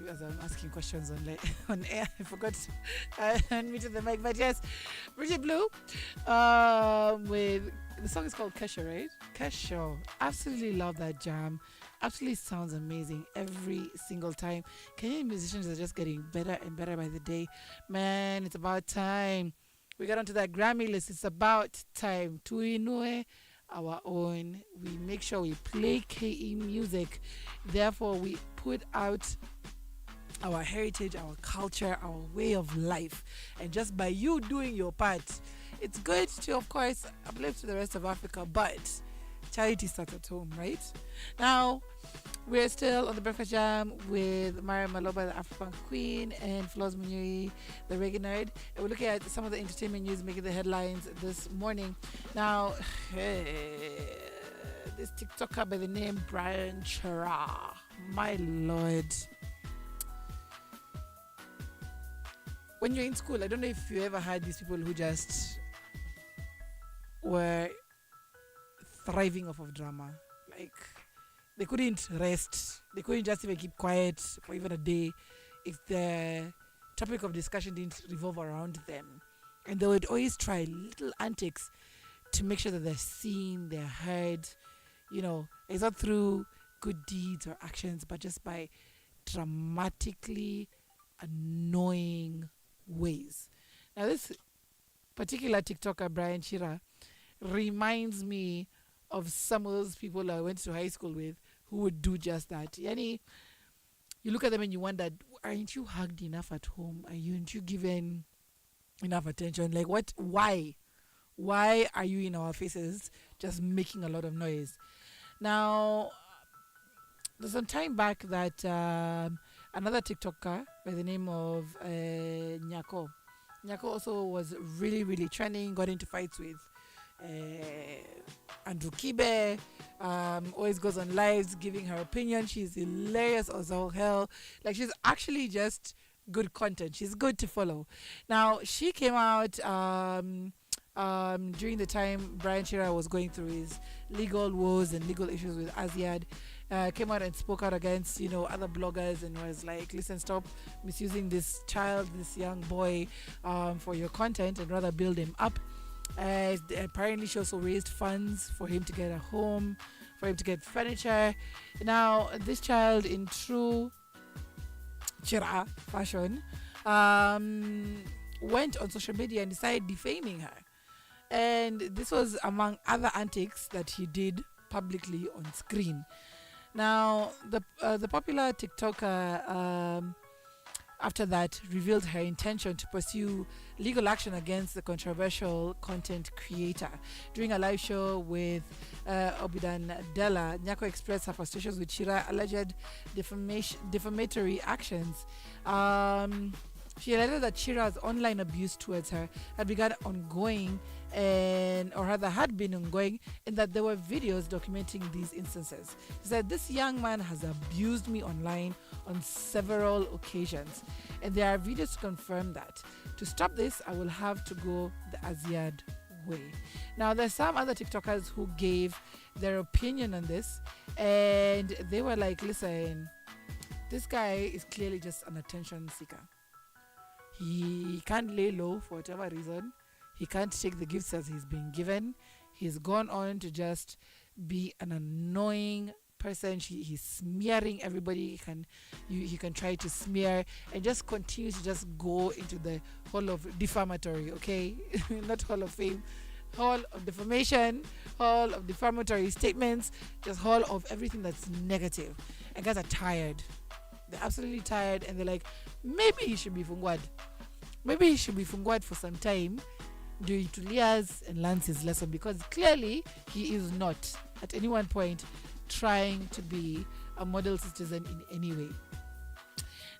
As I'm asking questions on air, I forgot to unmute the mic. But yes, Bridget Blue, with the song is called Kesha, right? Kesha. Absolutely love that jam. Absolutely sounds amazing every single time. Kenyan musicians are just getting better and better by the day. Man, it's about time. We got onto that Grammy list. It's about time. Tuinue our own. We make sure we play KE music. Therefore, we put out our heritage, our culture, our way of life. And just by you doing your part, it's good to, of course, uplift the rest of Africa, but charity starts at home, right? Now, we're still on the Breakfast Jam with Myra Maloba, the Afro-Punk Queen, and Flozz Munyiri, the Reggae Nerd. And we're looking at some of the entertainment news making the headlines this morning. Now, this TikToker by the name Brian Chera, my lord. When you're in school, I don't know if you ever had these people who just were thriving off of drama. Like, they couldn't rest. They couldn't just even keep quiet for even a day if the topic of discussion didn't revolve around them. And they would always try little antics to make sure that they're seen, they're heard. You know, it's not through good deeds or actions, but just by dramatically annoying ways. Now, this particular TikToker, Brian Chira, reminds me of some of those people I went to high school with who would do just that. Yani, you look at them and you wonder, aren't you hugged enough at home? Aren't you given enough attention? Like, what? Why? Why are you in our faces just making a lot of noise? Now, there's some time back that another TikToker by the name of Nyako also was really, really trending, got into fights with Andrew Kibe, always goes on lives giving her opinion. She's hilarious as all hell. Like, she's actually just good content. She's good to follow. Now, she came out during the time Brian Chira was going through his legal woes and legal issues with Aziad. Came out and spoke out against, other bloggers and was like, listen, stop misusing this child, this young boy for your content and rather build him up. Apparently she also raised funds for him to get a home, for him to get furniture. Now, this child, in true Chira fashion, went on social media and decided defaming her. And this was among other antics that he did publicly on screen. Now, the popular TikToker after that revealed her intention to pursue legal action against the controversial content creator. During a live show with Obidan Della, Nyako expressed her frustrations with Chira's alleged defamatory actions. She alleged that Chira's online abuse towards her had begun ongoing, had been ongoing, and that there were videos documenting these instances. She said, "This young man has abused me online on several occasions, and there are videos to confirm that. To stop this, I will have to go the Aziad way." Now, there's some other TikTokers who gave their opinion on this, and they were like, listen, this guy is clearly just an attention seeker. He can't lay low for whatever reason. He can't take the gifts as he's been given. He's gone on to just be an annoying person. He's smearing everybody he can try to smear, and just continue to just go into the hall of defamatory, okay? Not hall of fame, hall of defamation, hall of defamatory statements, just hall of everything that's negative. And guys are tired. They're absolutely tired, and they're like, maybe he should be fungwad. Maybe he should be fungwad for some time, doing Tulias and learns his lesson, because clearly he is not at any one point trying to be a model citizen in any way.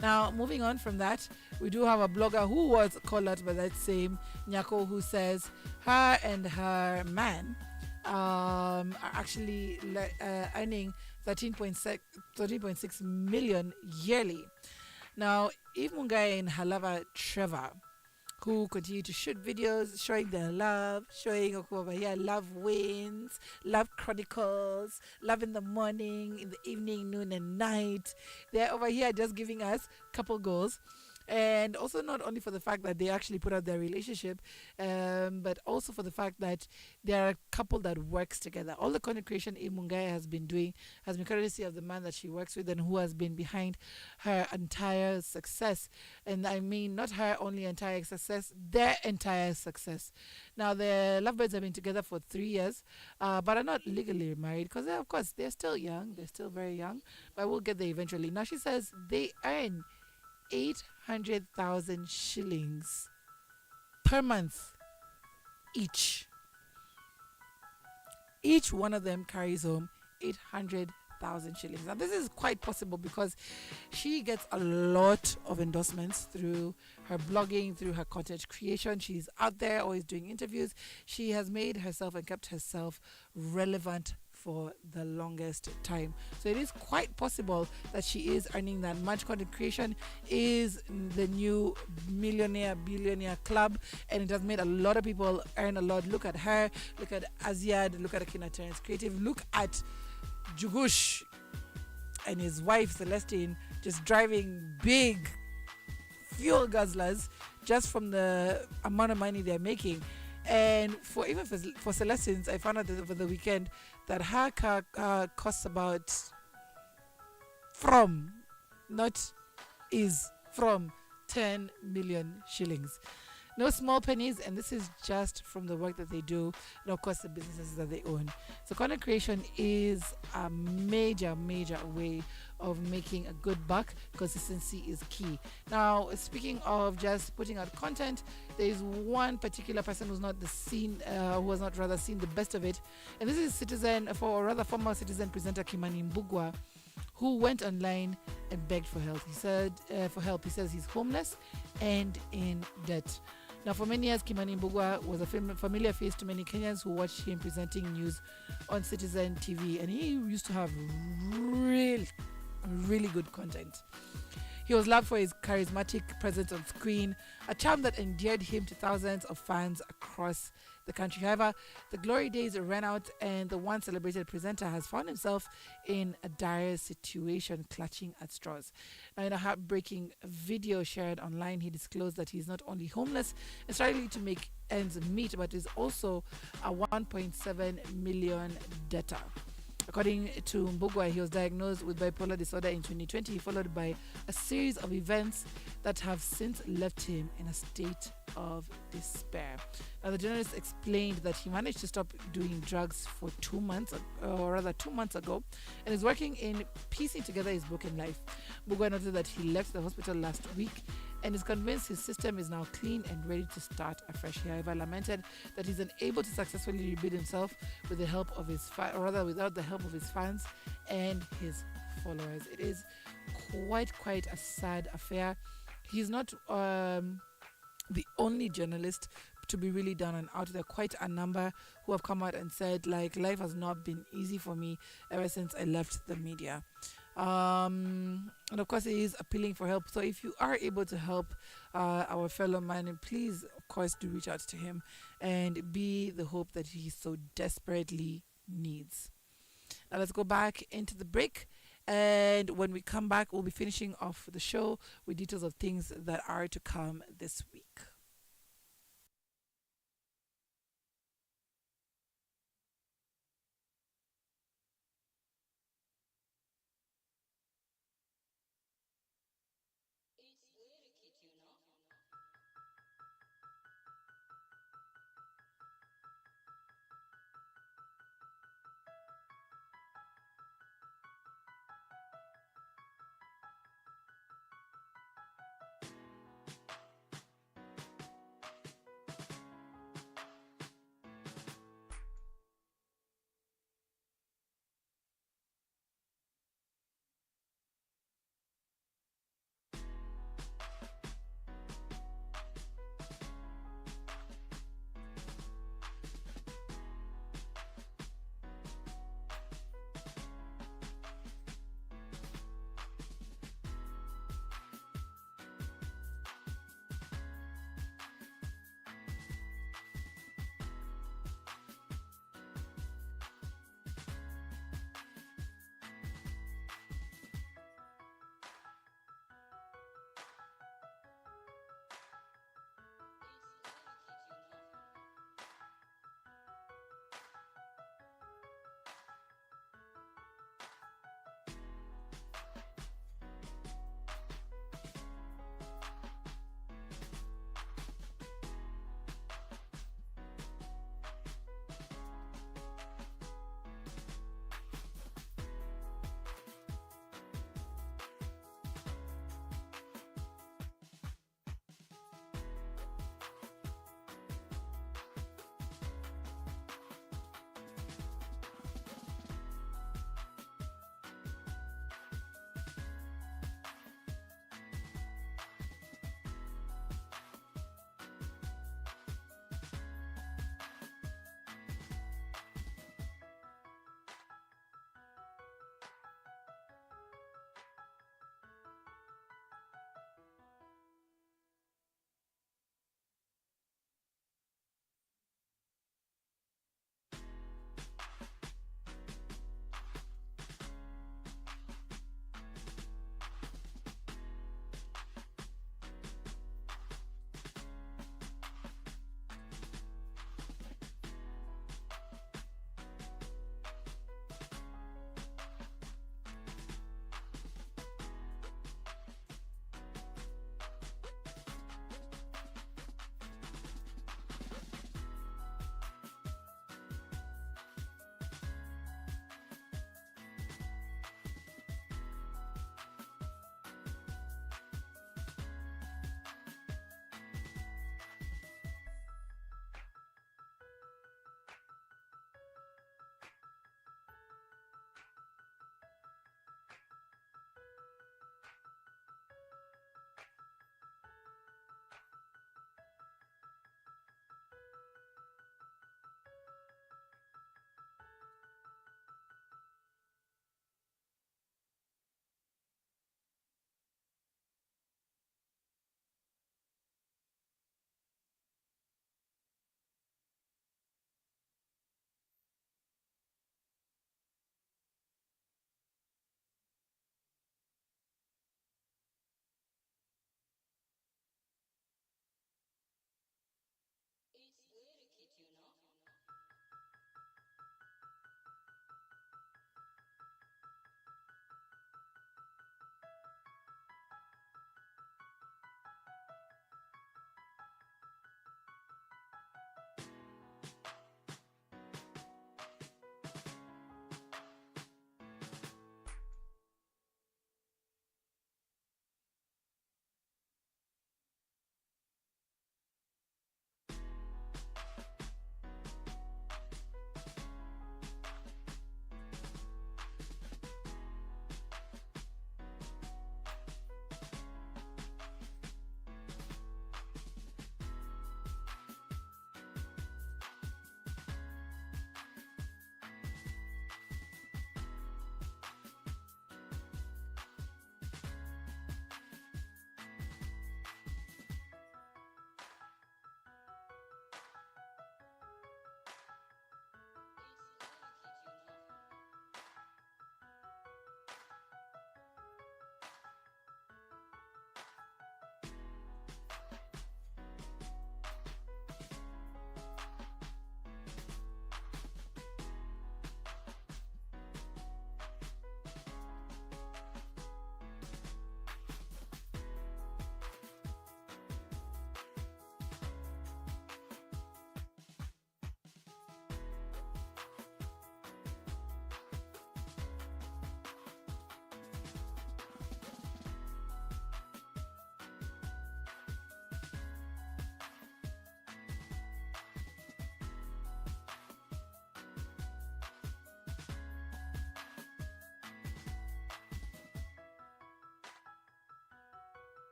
Now, moving on from that, we do have a blogger who was called out by that same Nyako, who says her and her man are actually earning 13.6 million yearly. Now, Eve Mungai and her lover Trevor, who continue to shoot videos showing their love, showing over here love wins, love chronicles, love in the morning, in the evening, noon, and night. They're over here just giving us couple goals. And also, not only for the fact that they actually put out their relationship, but also for the fact that they're a couple that works together. All the content creation Imungai has been doing has been courtesy of the man that she works with and who has been behind her entire success. And I mean, not her only entire success, their entire success. Now, the lovebirds have been together for 3 years, but are not legally married because, of course, they're still young. They're still very young, but we'll get there eventually. Now, she says they earn 800,000 shillings per month each. Each one of them carries home 800,000 shillings. Now, this is quite possible because she gets a lot of endorsements through her blogging, through her content creation. She's out there always doing interviews. She has made herself and kept herself relevant for the longest time. So it is quite possible that she is earning that much. Content creation is the new millionaire, billionaire club, and it has made a lot of people earn a lot. Look at her, look at Aziad, look at Akina Terrence Creative, look at Jugush and his wife Celestine just driving big fuel guzzlers just from the amount of money they're making. And for Celestine's, I found out that over the weekend that her car costs about not is from 10 million shillings. No small pennies, and this is just from the work that they do, and of course the businesses that they own. So content creation is a major way of making a good buck. Consistency is key. Now, speaking of just putting out content, there is one particular person who has not rather seen the best of it, and this is former citizen presenter Kimani Mbugua, who went online and begged for help. He said, He says he's homeless and in debt. Now, for many years, Kimani Mbugua was a familiar face to many Kenyans who watched him presenting news on Citizen TV, and he used to have really good content. He was loved for his charismatic presence on screen, a charm that endeared him to thousands of fans across the country. However, the glory days ran out, and the once celebrated presenter has found himself in a dire situation, clutching at straws. Now, in a heartbreaking video shared online, he disclosed that he's not only homeless and struggling to make ends meet, but is also a 1.7 million debtor. According to Mbugua, he was diagnosed with bipolar disorder in 2020, followed by a series of events that have since left him in a state of despair. Now, the journalist explained that he managed to stop doing drugs for 2 months, or rather 2 months ago, and is working in piecing together his broken life. Mbugua noted that he left the hospital last week and is convinced his system is now clean and ready to start afresh. He, however, lamented that he's unable to successfully rebuild himself with the help of his without the help of his fans and his followers. It is quite a sad affair. He's not the only journalist to be really down and out. There are quite a number who have come out and said, like, life has not been easy for me ever since I left the media. And of course, he is appealing for help. So if you are able to help our fellow man, please, of course, do reach out to him and be the hope that he so desperately needs. Now let's go back into the break. And when we come back, we'll be finishing off the show with details of things that are to come this week.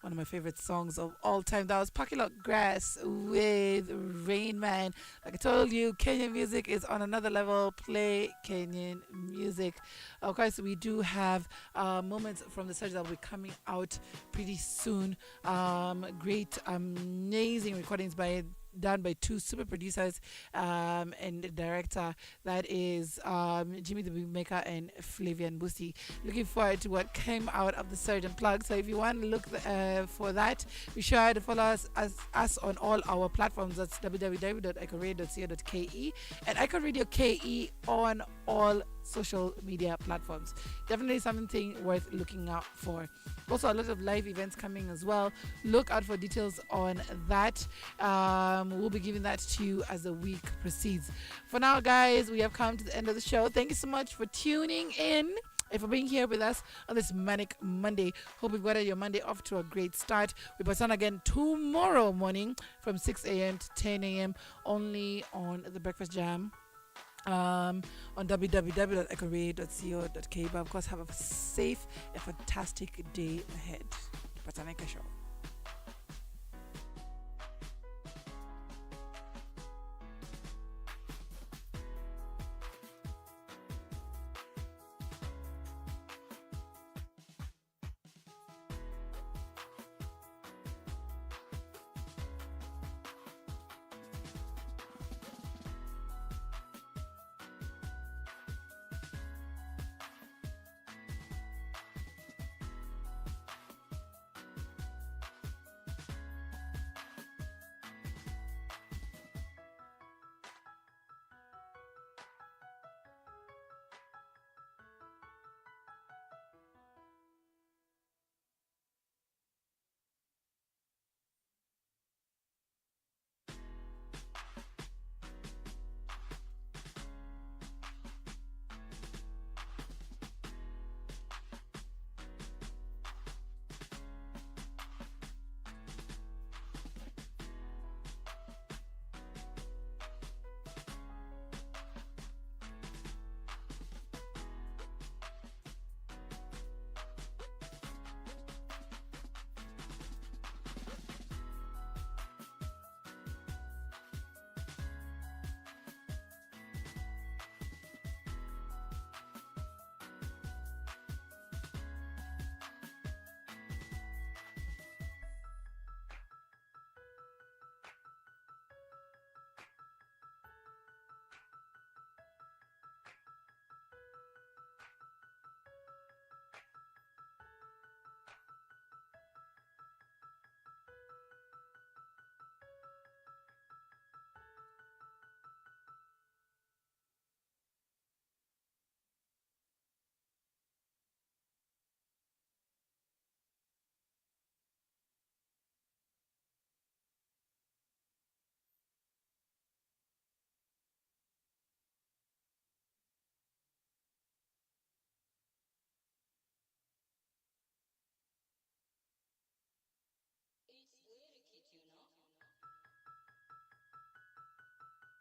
one of my favorite songs of all time. That was Pocket Lot Grass with Rain Man. Like I told you, Kenyan music is on another level. Play Kenyan music. Of course, we do have moments from the search that will be coming out pretty soon. Great, amazing recordings done by two super producers and director, that is Jimmy the Beatmaker and Flavian Busi. Looking forward to what came out of the Surge and Plug. So if you want to look for that, be sure to follow us on all our platforms. That's www.icoradio.co.ke and Icon Radio KE on all social media platforms. Definitely something worth looking out for. Also, a lot of live events coming as well. Look out for details on that. We'll be giving that to you as the week proceeds. For now, guys, we have come to the end of the show. Thank you so much for tuning in and for being here with us on this Manic Monday. Hope you've got your Monday off to a great start. We pass on again tomorrow morning from 6 a.m. to 10 a.m. only on The Breakfast Jam. On www.echoray.co.ke. But of course, have a safe and fantastic day ahead. Pataneka Show.